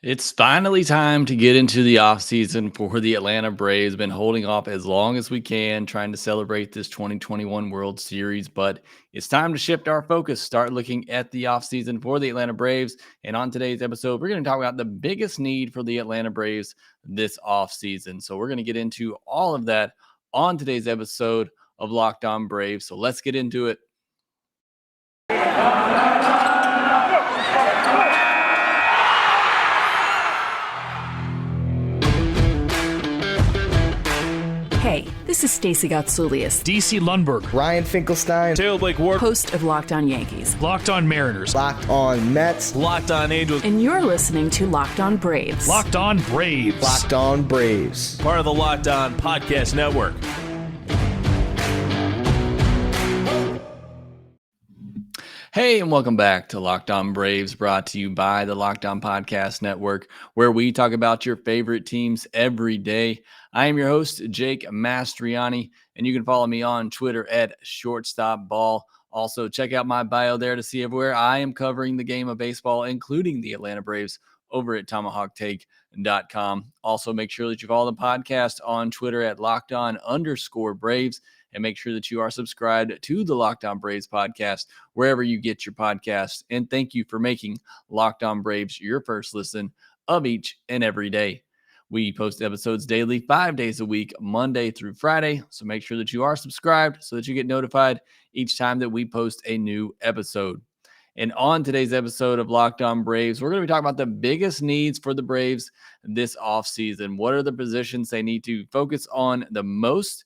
It's finally time to get into the offseason for the Atlanta Braves. Been holding off as long as we can, trying to celebrate this 2021 World Series, but it's time to shift our focus, start looking at the offseason for the Atlanta Braves. And on today's episode, we're going to talk about the biggest need for the Atlanta Braves this offseason. So we're going to get into all of that on today's episode of Locked On Braves. So let's get into it. Hey, this is Stacey Gotsoulias, DC Lundberg, Ryan Finkelstein, Taylor Blake Ward, host of Locked On Yankees, Locked On Mariners, Locked On Mets, Locked On Angels, and you're listening to Locked On Braves. Locked On Braves, Locked On Braves, part of the Locked On Podcast Network. Hey, and welcome back to Locked On Braves, brought to you by the Locked On Podcast Network, where we talk about your favorite teams every day. I am your host, Jake Mastriani, and you can follow me on Twitter at ShortstopBall. Also, check out my bio there to see everywhere I am covering the game of baseball, including the Atlanta Braves, over at TomahawkTake.com. Also, make sure that you follow the podcast on Twitter at LockedOn_Braves. And make sure that you are subscribed to the Locked On Braves podcast, wherever you get your podcasts. And thank you for making Locked On Braves your first listen of each and every day. We post episodes daily, 5 days a week, Monday through Friday. So make sure that you are subscribed so that you get notified each time that we post a new episode. And on today's episode of Locked On Braves, we're going to be talking about the biggest needs for the Braves this offseason. What are the positions they need to focus on the most?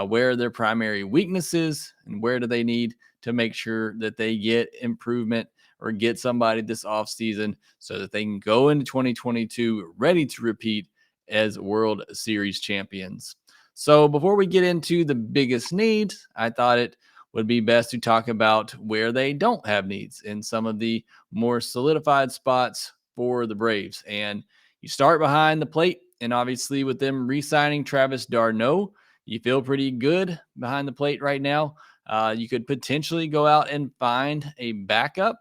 Where are their primary weaknesses, and where do they need to make sure that they get improvement or get somebody this offseason so that they can go into 2022 ready to repeat as World Series champions. So before we get into the biggest needs, I thought it would be best to talk about where they don't have needs in some of the more solidified spots for the Braves. And you start behind the plate, and obviously with them re-signing Travis d'Arnaud, you feel pretty good behind the plate right now. You could potentially go out and find a backup.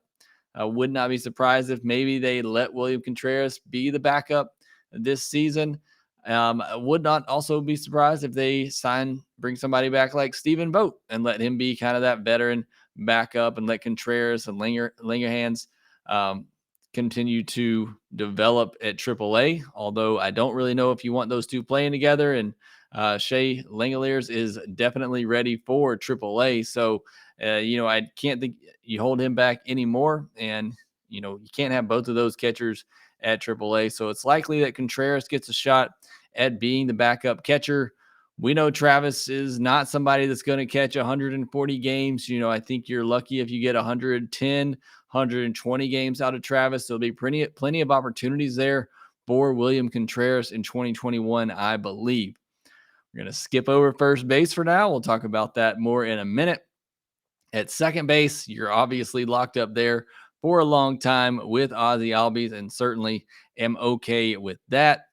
I would not be surprised if maybe they let William Contreras be the backup this season. I would not also be surprised if they bring somebody back like Stephen Vogt and let him be kind of that veteran backup, and let Contreras and Lingerhands continue to develop at AAA. Although I don't really know if you want those two playing together, and Shea Langeliers is definitely ready for AAA. So, I can't think you hold him back anymore. And, you can't have both of those catchers at AAA. So it's likely that Contreras gets a shot at being the backup catcher. We know Travis is not somebody that's going to catch 140 games. I think you're lucky if you get 110, 120 games out of Travis. There'll be plenty of opportunities there for William Contreras in 2021, I believe. We're going to skip over first base for now. We'll talk about that more in a minute. At second base, you're obviously locked up there for a long time with Ozzie Albies, and certainly am okay with that.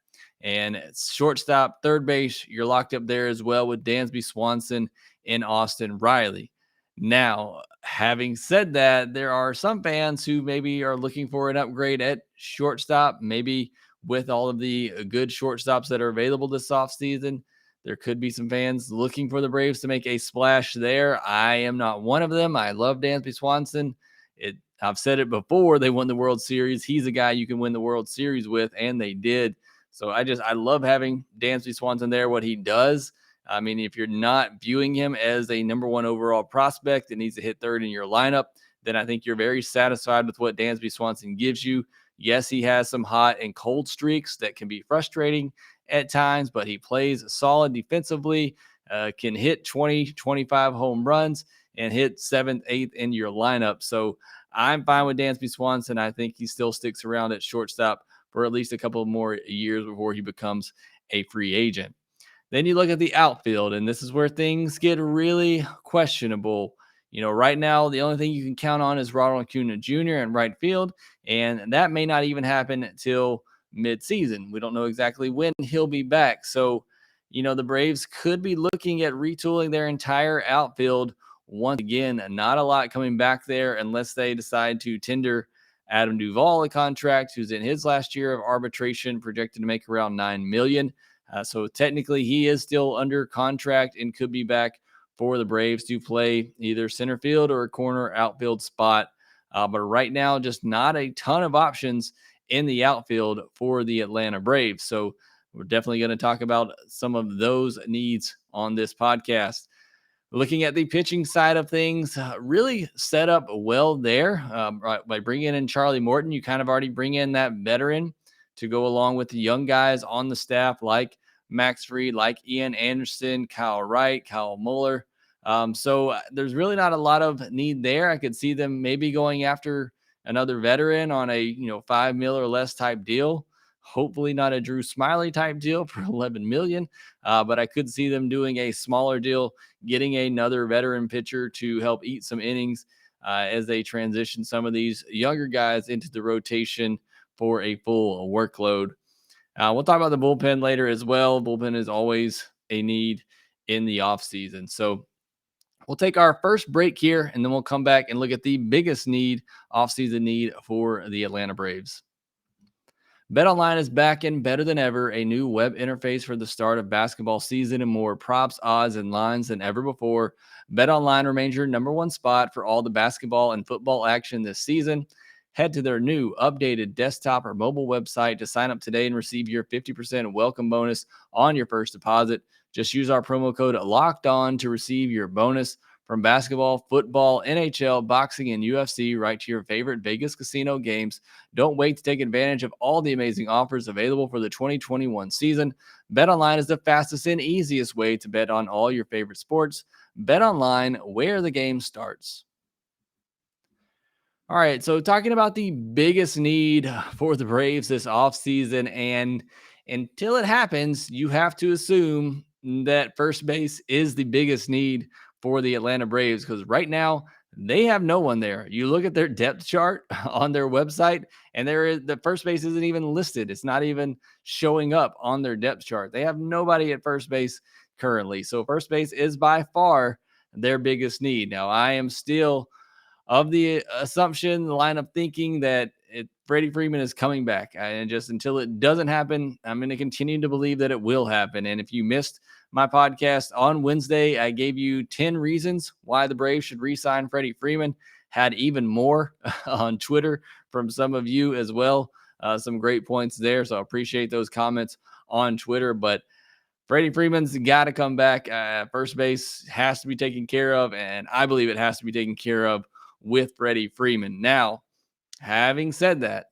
And at shortstop, third base, you're locked up there as well with Dansby Swanson and Austin Riley. Now, having said that, there are some fans who maybe are looking for an upgrade at shortstop, maybe with all of the good shortstops that are available this offseason. There could be some fans looking for the Braves to make a splash there. I am not one of them. I love Dansby Swanson. I've said it before. They won the World Series. He's a guy you can win the World Series with, and they did. So I love having Dansby Swanson there, what he does. I mean, if you're not viewing him as a number one overall prospect that needs to hit third in your lineup, then I think you're very satisfied with what Dansby Swanson gives you. Yes, he has some hot and cold streaks that can be frustrating at times, but he plays solid defensively, can hit 20, 25 home runs, and hit 7th, 8th in your lineup. So I'm fine with Dansby Swanson. I think he still sticks around at shortstop for at least a couple more years before he becomes a free agent. Then you look at the outfield, and this is where things get really questionable. Right now, the only thing you can count on is Ronald Acuna Jr. in right field, and that may not even happen until mid-season. We don't know exactly when he'll be back. So, the Braves could be looking at retooling their entire outfield once again. Not a lot coming back there unless they decide to tender Adam Duvall a contract, who's in his last year of arbitration, projected to make around $9 million. So technically, he is still under contract and could be back for the Braves to play either center field or a corner outfield spot. But right now, just not a ton of options in the outfield for the Atlanta Braves. So we're definitely going to talk about some of those needs on this podcast. Looking at the pitching side of things, really set up well there right, by bringing in Charlie Morton. You kind of already bring in that veteran to go along with the young guys on the staff like Max Fried, like Ian Anderson, Kyle Wright, Kyle Muller. So there's really not a lot of need there. I could see them maybe going after another veteran on a $5 million or less type deal. Hopefully not a Drew Smiley type deal for $11 million, but I could see them doing a smaller deal, getting another veteran pitcher to help eat some innings as they transition some of these younger guys into the rotation for a full workload. We'll talk about the bullpen later as well. Bullpen is always a need in the offseason. So we'll take our first break here, and then we'll come back and look at the biggest offseason need for the Atlanta Braves. BetOnline is back and better than ever. A new web interface for the start of basketball season and more props, odds, and lines than ever before. BetOnline remains your number one spot for all the basketball and football action this season. Head to their new updated desktop or mobile website to sign up today and receive your 50% welcome bonus on your first deposit. Just use our promo code LOCKEDON to receive your bonus. From basketball, football, NHL, boxing, and UFC, right to your favorite Vegas casino games. Don't wait to take advantage of all the amazing offers available for the 2021 season. BetOnline is the fastest and easiest way to bet on all your favorite sports. BetOnline, where the game starts. All right, so talking about the biggest need for the Braves this offseason, and until it happens, you have to assume that first base is the biggest need for the Atlanta Braves, because right now they have no one there. You look at their depth chart on their website, and the first base isn't even listed. It's not even showing up on their depth chart. They have nobody at first base currently. So first base is by far their biggest need. Now, I am still of the assumption, the line of thinking that Freddie Freeman is coming back. And just until it doesn't happen, I'm going to continue to believe that it will happen. And if you missed my podcast on Wednesday, I gave you 10 reasons why the Braves should re-sign Freddie Freeman. Had even more on Twitter from some of you as well. Some great points there. So I appreciate those comments on Twitter. But Freddie Freeman's got to come back. First base has to be taken care of. And I believe it has to be taken care of with Freddie Freeman. Now, having said that,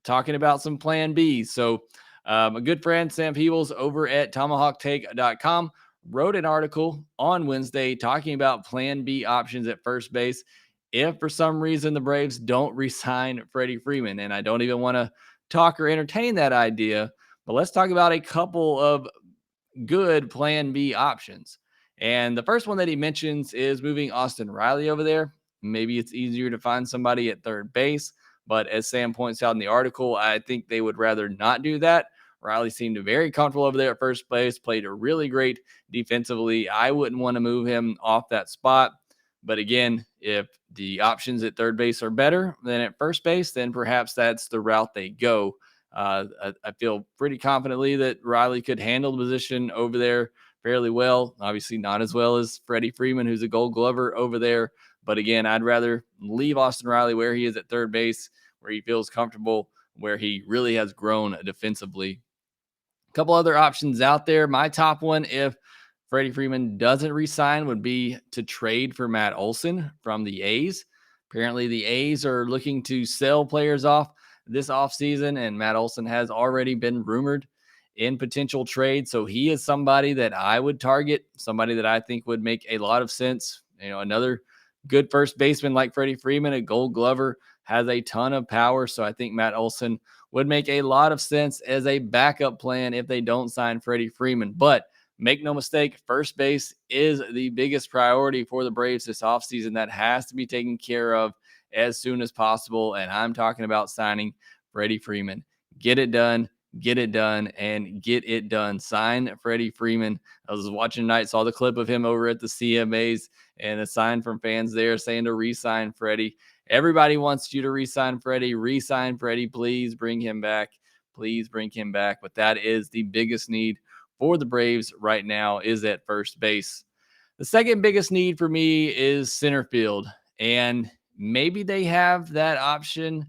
talking about some plan B. So a good friend, Sam Peebles, over at tomahawktake.com, wrote an article on Wednesday talking about plan B options at first base if for some reason the Braves don't re-sign Freddie Freeman. And I don't even want to talk or entertain that idea, but let's talk about a couple of good plan B options. And the first one that he mentions is moving Austin Riley over there. Maybe it's easier to find somebody at third base, but as Sam points out in the article, I think they would rather not do that. Riley seemed very comfortable over there at first base, played a really great defensively. I wouldn't want to move him off that spot. But again, if the options at third base are better than at first base, then perhaps that's the route they go. I feel pretty confidently that Riley could handle the position over there fairly well. Obviously not as well as Freddie Freeman, who's a Gold Glover over there. But again, I'd rather leave Austin Riley where he is at third base, where he feels comfortable, where he really has grown defensively. A couple other options out there. My top one, if Freddie Freeman doesn't re-sign, would be to trade for Matt Olson from the A's. Apparently, the A's are looking to sell players off this offseason, and Matt Olson has already been rumored in potential trade. So he is somebody that I would target, somebody that I think would make a lot of sense. Another good first baseman like Freddie Freeman, a Gold Glover, has a ton of power. So I think Matt Olson would make a lot of sense as a backup plan if they don't sign Freddie Freeman. But make no mistake, first base is the biggest priority for the Braves this offseason. That has to be taken care of as soon as possible. And I'm talking about signing Freddie Freeman. Get it done, and get it done. Sign Freddie Freeman. I was watching tonight, saw the clip of him over at the CMAs and a sign from fans there saying to re-sign Freddie. Everybody wants you to re-sign Freddie. Re-sign Freddie. Please bring him back. Please bring him back. But that is the biggest need for the Braves right now, is at first base. The second biggest need for me is center field. And maybe they have that option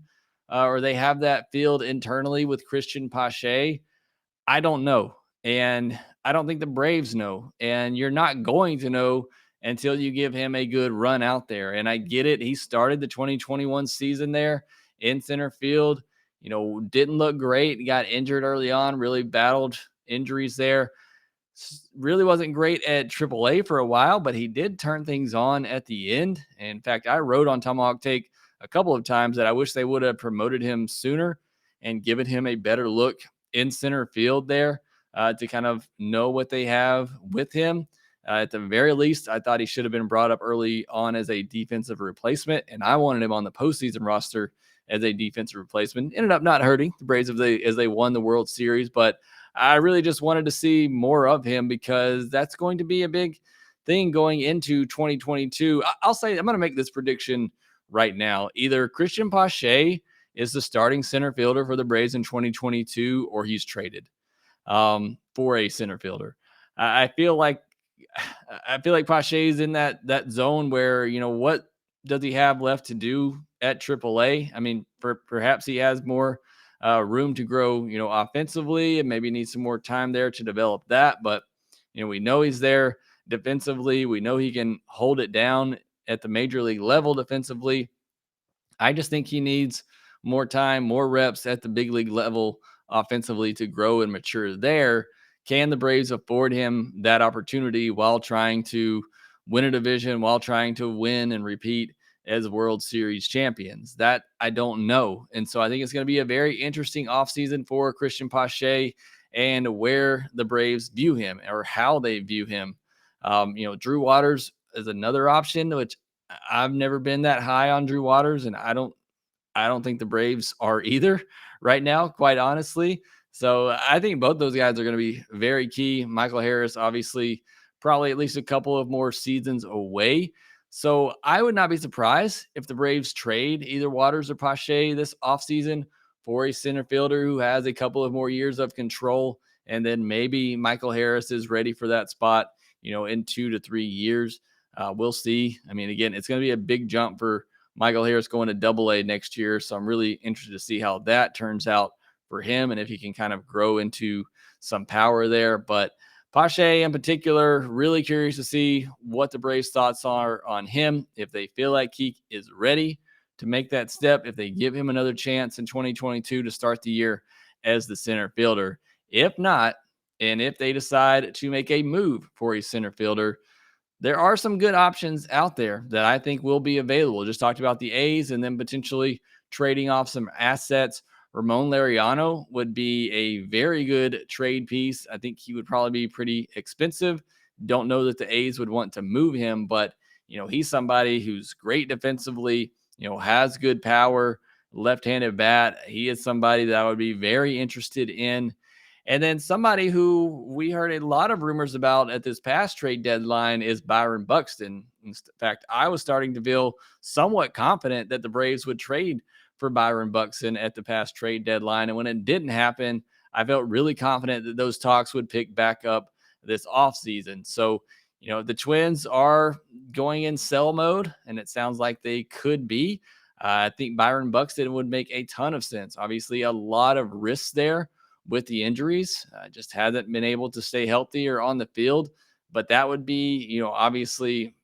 or they have that field internally with Christian Pache. I don't know. And I don't think the Braves know. And you're not going to know until you give him a good run out there. And I get it. He started the 2021 season there in center field. Didn't look great. Got injured early on, really battled injuries there. Really wasn't great at AAA for a while, but he did turn things on at the end. And in fact, I wrote on Tomahawk Take a couple of times that I wish they would have promoted him sooner and given him a better look in center field there to kind of know what they have with him. At the very least, I thought he should have been brought up early on as a defensive replacement, and I wanted him on the postseason roster as a defensive replacement. Ended up not hurting the Braves as they won the World Series, but I really just wanted to see more of him because that's going to be a big thing going into 2022. I'll say I'm going to make this prediction right now. Either Christian Pache is the starting center fielder for the Braves in 2022, or he's traded for a center fielder. I feel like Pache is in that zone where, what does he have left to do at AAA? I mean, perhaps he has more room to grow, offensively, and maybe needs some more time there to develop that. But, we know he's there defensively. We know he can hold it down at the major league level defensively. I just think he needs more time, more reps at the big league level offensively to grow and mature there. Can the Braves afford him that opportunity while trying to win a division, while trying to win and repeat as World Series champions? That I don't know. And so I think it's going to be a very interesting offseason for Christian Pache and where the Braves view him or how they view him. Drew Waters is another option, which I've never been that high on Drew Waters, and I don't think the Braves are either right now, quite honestly. So I think both those guys are going to be very key. Michael Harris, obviously, probably at least a couple of more seasons away. So I would not be surprised if the Braves trade either Waters or Pache this offseason for a center fielder who has a couple of more years of control. And then maybe Michael Harris is ready for that spot, in 2 to 3 years. We'll see. I mean, again, it's going to be a big jump for Michael Harris going to Double-A next year. So I'm really interested to see how that turns out for him and if he can kind of grow into some power there. But Pache in particular, really curious to see what the Braves' thoughts are on him, if they feel like he is ready to make that step, if they give him another chance in 2022 to start the year as the center fielder. If not, and if they decide to make a move for a center fielder, there are some good options out there that I think will be available. Just talked about the A's and then potentially trading off some assets. Ramon Laureano would be a very good trade piece. I think he would probably be pretty expensive. Don't know that the A's would want to move him, but he's somebody who's great defensively, has good power, left-handed bat. He is somebody that I would be very interested in. And then somebody who we heard a lot of rumors about at this past trade deadline is Byron Buxton. In fact, I was starting to feel somewhat confident that the Braves would trade for Byron Buxton at the past trade deadline. And when it didn't happen, I felt really confident that those talks would pick back up this offseason. So, the Twins are going in sell mode, and it sounds like they could be. I think Byron Buxton would make a ton of sense. Obviously, a lot of risks there with the injuries, just hasn't been able to stay healthy or on the field. But that would be, obviously,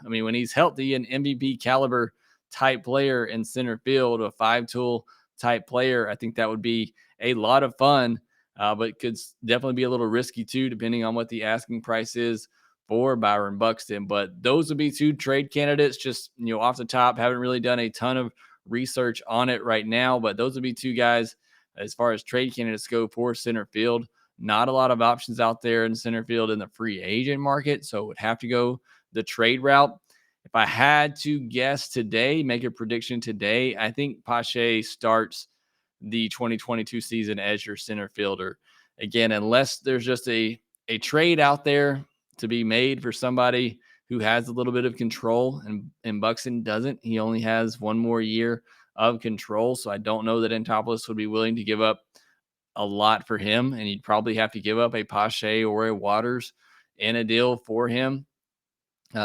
when he's healthy, an MVP caliber type player in center field, a 5-tool type player, I think that would be a lot of fun, but could definitely be a little risky too, depending on what the asking price is for Byron Buxton. But those would be 2 trade candidates, just, off the top. Haven't really done a ton of research on it right now, but those would be 2 guys as far as trade candidates go for center field. Not a lot of options out there in center field in the free agent market, so it would have to go the trade route. If I had to guess today, make a prediction today, I think Pache starts the 2022 season as your center fielder. Again, unless there's just a trade out there to be made for somebody who has a little bit of control, and Buxton doesn't. He only has one more year of control, so I don't know that Antopoulos would be willing to give up a lot for him, and he'd probably have to give up a Pache or a Waters in a deal for him.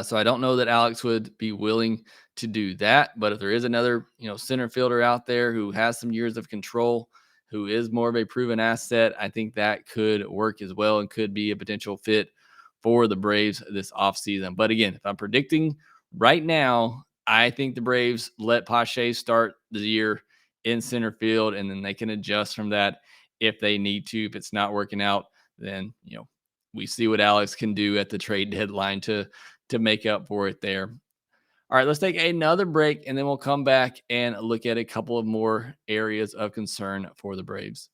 So I don't know that Alex would be willing to do that. But if there is another, center fielder out there who has some years of control, who is more of a proven asset, I think that could work as well and could be a potential fit for the Braves this offseason. But again, if I'm predicting right now, I think the Braves let Pache start the year in center field, and then they can adjust from that if they need to. If it's not working out, then we see what Alex can do at the trade deadline to make up for it there. All right, let's take another break, and then we'll come back and look at a couple of more areas of concern for the Braves.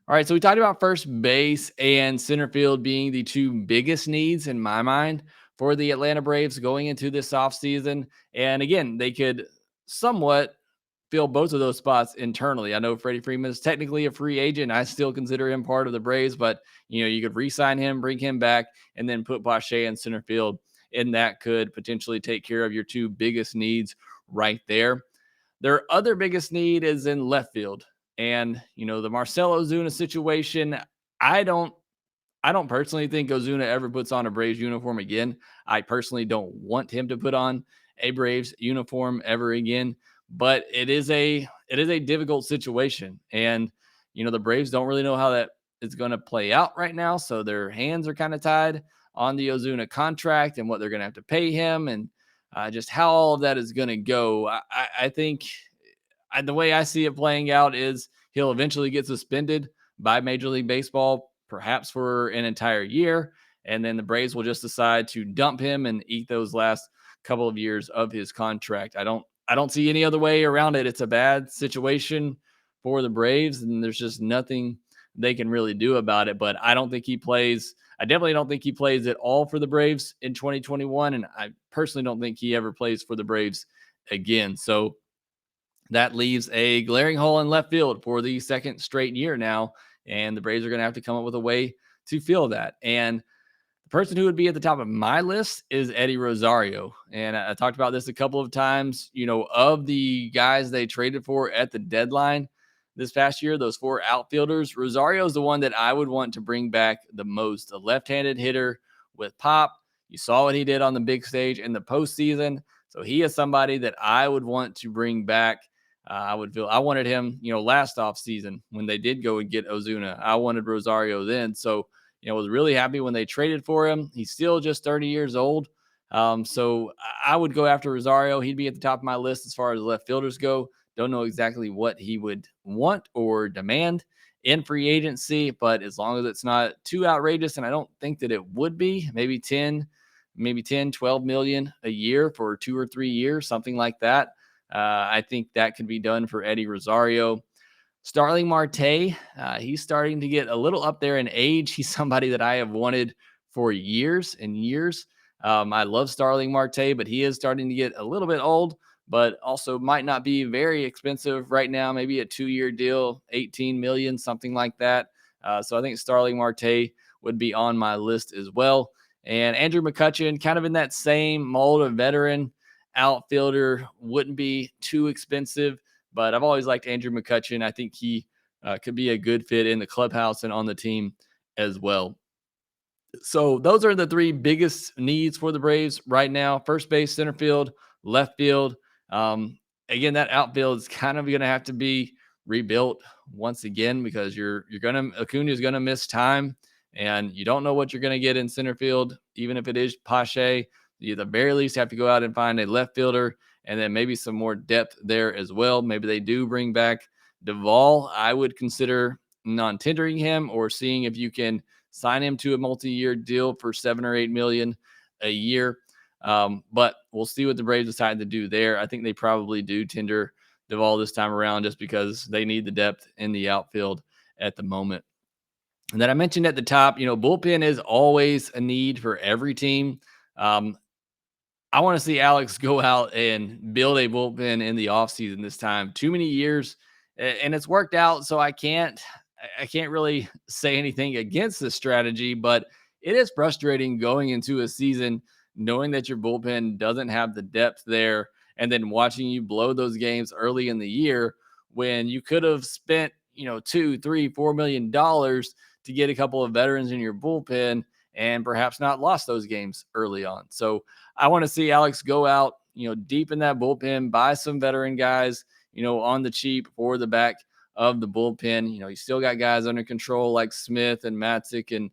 All right, so we talked about first base and center field being the two biggest needs in my mind for the Atlanta Braves going into this offseason. And again, they could somewhat fill both of those spots internally. I know Freddie Freeman is technically a free agent. I still consider him part of the Braves, but you could re-sign him, bring him back, and then put Pache in center field, and that could potentially take care of your two biggest needs right there. Their other biggest need is in left field. And, the Marcell Ozuna situation, I don't personally think Ozuna ever puts on a Braves uniform again. I personally don't want him to put on a Braves uniform ever again, but it is a difficult situation. And, the Braves don't really know how that is going to play out right now. So their hands are kind of tied on the Ozuna contract and what they're going to have to pay him, and just how all of that is going to go. I think the way I see it playing out is he'll eventually get suspended by Major League Baseball, perhaps for an entire year. And then the Braves will just decide to dump him and eat those last couple of years of his contract. I don't see any other way around it. It's a bad situation for the Braves, and there's just nothing they can really do about it. But I don't think he plays. I definitely don't think he plays at all for the Braves in 2021. And I personally don't think he ever plays for the Braves again. So that leaves a glaring hole in left field for the second straight year now. And the Braves are going to have to come up with a way to fill that. And the person who would be at the top of my list is Eddie Rosario. And I talked about this a couple of times, of the guys they traded for at the deadline this past year, those four outfielders, Rosario is the one that I would want to bring back the most. A left-handed hitter with pop. You saw what he did on the big stage in the postseason. So he is somebody that I would want to bring back. I wanted him, last offseason when they did go and get Ozuna. I wanted Rosario then. So, was really happy when they traded for him. He's still just 30 years old. So I would go after Rosario. He'd be at the top of my list as far as left fielders go. Don't know exactly what he would want or demand in free agency, but as long as it's not too outrageous, and I don't think that it would be, maybe 10, 12 million a year for 2 or 3 years, something like that. I think that could be done for Eddie Rosario. Starling Marte, he's starting to get a little up there in age. He's somebody that I have wanted for years and years. I love Starling Marte, but he is starting to get a little bit old, but also might not be very expensive right now. Maybe a 2-year deal, 18 million, something like that. So I think Starling Marte would be on my list as well. And Andrew McCutchen, kind of in that same mold of veteran outfielder, wouldn't be too expensive, but I've always liked Andrew McCutchen. I think he could be a good fit in the clubhouse and on the team as well. So those are the three biggest needs for the Braves right now: first base, center field, left field. Again, that outfield is kind of going to have to be rebuilt once again, because Acuna is going to miss time, and you don't know what you're going to get in center field, even if it is Pache. You at the very least have to go out and find a left fielder, and then maybe some more depth there as well. Maybe they do bring back Duvall. I would consider non-tendering him or seeing if you can sign him to a multi-year deal for 7 or 8 million a year. But we'll see what the Braves decide to do there. I think they probably do tender Duvall this time around, just because they need the depth in the outfield at the moment. And then I mentioned at the top, bullpen is always a need for every team. I want to see Alex go out and build a bullpen in the offseason this time. Too many years, and it's worked out, so I can't really say anything against this strategy, but it is frustrating going into a season knowing that your bullpen doesn't have the depth there and then watching you blow those games early in the year when you could have spent, two, three, $4 million to get a couple of veterans in your bullpen and perhaps not lost those games early on. So I want to see Alex go out, deep in that bullpen, buy some veteran guys, on the cheap for the back of the bullpen. You still got guys under control like Smith and Matzik and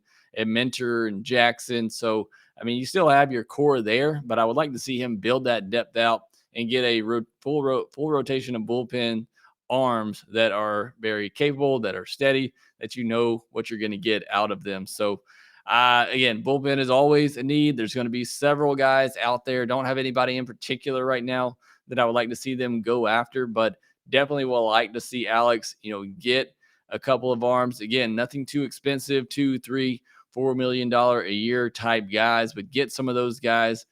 Mentor and Jackson. So, I mean, you still have your core there, but I would like to see him build that depth out and get a full rotation of bullpen arms that are very capable, that are steady, that you know what you're going to get out of them. So, again, bullpen is always a need. There's going to be several guys out there. Don't have anybody in particular right now that I would like to see them go after, but definitely will like to see Alex, get a couple of arms. Again, nothing too expensive, $2, $3, $4 million a year type guys, but get some of those guys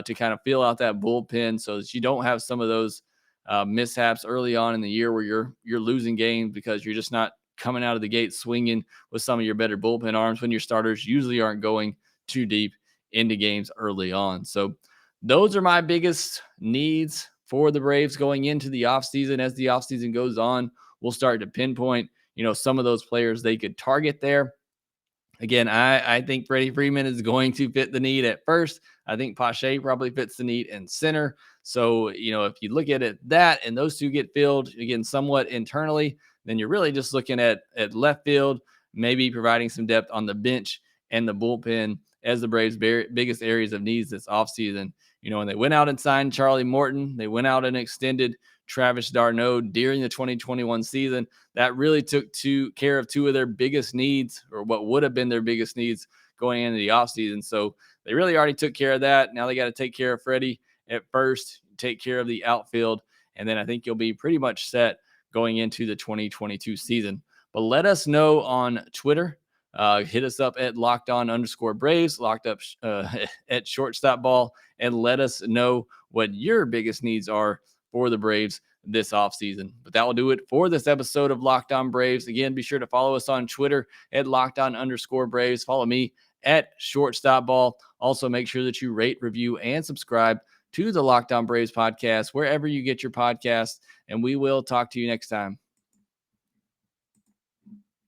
to kind of fill out that bullpen so that you don't have some of those mishaps early on in the year where you're losing games because you're just not coming out of the gate swinging with some of your better bullpen arms when your starters usually aren't going too deep into games early on. So those are my biggest needs for the Braves going into the offseason. As the offseason goes on, we'll start to pinpoint, some of those players they could target there. Again, I think Freddie Freeman is going to fit the need at first. I think Pache probably fits the need in center. So, if you look at it that and those two get filled, again, somewhat internally, then you're really just looking at left field, maybe providing some depth on the bench and the bullpen as the Braves' biggest areas of needs this offseason. When they went out and signed Charlie Morton, they went out and extended Travis d'Arnaud during the 2021 season. That really took care of two of their biggest needs, or what would have been their biggest needs going into the offseason. So they really already took care of that. Now they got to take care of Freddie at first, take care of the outfield, and then I think you'll be pretty much set going into the 2022 season. But let us know on Twitter. Hit us up at LockedOn_Braves, locked up at Shortstop Ball, and let us know what your biggest needs are for the Braves this offseason. But that will do it for this episode of Locked On Braves. Again, be sure to follow us on Twitter at LockedOn_Braves. Follow me at Shortstop Ball. Also, make sure that you rate, review, and subscribe to the Locked On Braves podcast wherever you get your podcasts. And we will talk to you next time.